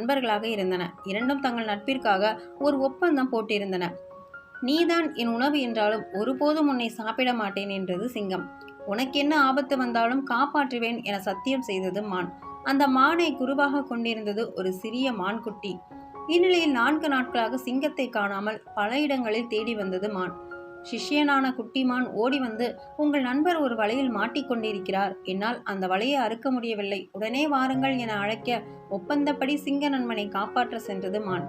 நண்பர்களாக இருந்தன. இரண்டும் தங்கள் நட்பிற்காக ஒரு ஒப்பந்தம் போட்டிருந்தன. நீதான் என் உணவு என்றாலும் ஒருபோதும் உன்னை சாப்பிட மாட்டேன் என்றது சிங்கம். உனக்கென்ன ஆபத்து வந்தாலும் காப்பாற்றுவேன் என சத்தியம் செய்தது மான். அந்த மானை குருவாக கொண்டிருந்தது ஒரு சிறிய மான்குட்டி. இந்நிலையில் 4 நாட்களாக சிங்கத்தை காணாமல் பல இடங்களில் தேடி வந்தது மான். சிஷ்யனான குட்டிமான் ஓடி வந்து, உங்கள் நண்பர் ஒரு வலையில் மாட்டிக்கொண்டிருக்கிறார், என்னால் அந்த வலையை அறுக்க முடியவில்லை, உடனே வாருங்கள் என அழைக்க ஒப்பந்தப்படி சிங்க நண்பனை காப்பாற்ற சென்றது மான்.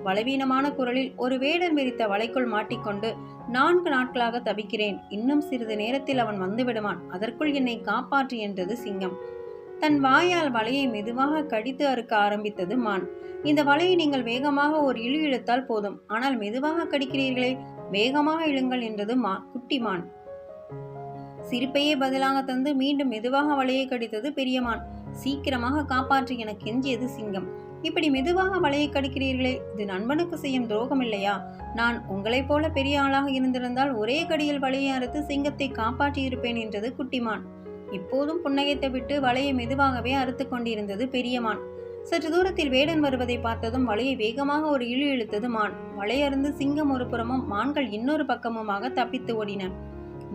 பலவீனமான குரலில், ஒரு வேடன் விரித்த வலைக்குள் மாட்டிக்கொண்டு 4 நாட்களாக தவிக்கிறேன், இன்னும் சிறிது நேரத்தில் அவன் வந்து விடுவான், அதற்குள் என்னை காப்பாற்று என்றது சிங்கம். தன் வாயால் வலையை மெதுவாக கடித்து அறுக்க ஆரம்பித்தது மான். இந்த வலையை நீங்கள் வேகமாக ஒரு இழு இழுத்தால் போதும், ஆனால் மெதுவாக கடிக்கிறீர்களே, வேகமாக இழுங்கள் என்றது குட்டிமான். சிரிப்பையே பதிலாக தந்து மீண்டும் மெதுவாக வலையை கடித்தது பெரியமான். சீக்கிரமாக காப்பாற்று என கெஞ்சியது சிங்கம். இப்படி மெதுவாக வலையை கடிக்கிறீர்களே, இது நண்பனுக்கு செய்யும் துரோகம் இல்லையா? நான் உங்களைப் போல பெரிய ஆளாக இருந்திருந்தால் ஒரே கடியில் வலையை அறுத்து சிங்கத்தை காப்பாற்றி இருப்பேன் என்றது குட்டிமான். இப்போதும் புன்னகைத்து விட்டு வலையை மெதுவாகவே அறுத்து கொண்டிருந்தது பெரியமான். சற்று தூரத்தில் வேடன் வருவதை பார்த்ததும் வலையை வேகமாக ஒரு இழு இழுத்தது மான். வலையருந்து சிங்கம் ஒரு புறமும் மான்கள் இன்னொரு பக்கமுமாக தப்பித்து ஓடின.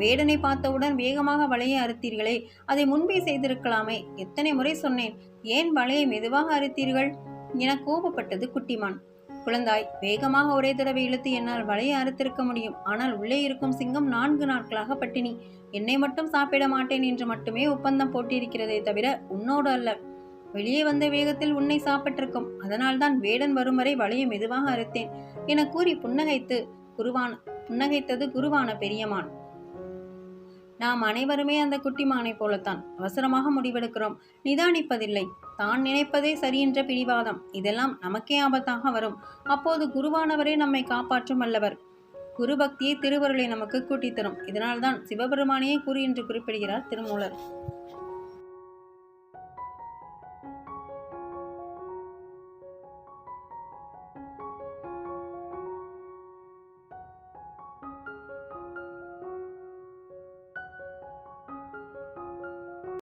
வேடனை பார்த்தவுடன் வேகமாக வலையை அறுத்தீர்களே, அதை முன்பே செய்திருக்கலாமே, எத்தனை முறை சொன்னேன், ஏன் வலையை மெதுவாக அறுத்தீர்கள் என கோபப்பட்டது குட்டிமான். குழந்தாய், வேகமாக ஒரே தடவை இழுத்து என்னால் வலையை அறுத்திருக்க முடியும், ஆனால் உள்ளே இருக்கும் சிங்கம் 4 நாட்களாக பட்டினி, என்னை மட்டும் சாப்பிட மாட்டேன் என்று மட்டுமே ஒப்பந்தம் போட்டிருக்கிறதே தவிர உன்னோடு அல்ல. வெளியே வந்த வேகத்தில் உன்னை சாப்பிட்டிருக்கும், அதனால்தான் வேடன் வரும் வரை வலையை மெதுவாக அறுத்தேன் என கூறி புன்னகைத்தது குருவான பெரியமான். நாம் அனைவருமே அந்த குட்டிமானை போலத்தான் அவசரமாக முடிவெடுக்கிறோம், நிதானிப்பதில்லை. தான் நினைப்பதே சரி என்ற பிடிவாதம், இதெல்லாம் நமக்கே ஆபத்தாக வரும். அப்போது குருவானவரே நம்மை காப்பாற்றும் அல்லவர். குரு பக்தியை திருவருளை நமக்கு கூட்டித்தரும். இதனால்தான் சிவபெருமானையே குரு என்று குறிப்பிடுகிறார் திருமூலர்.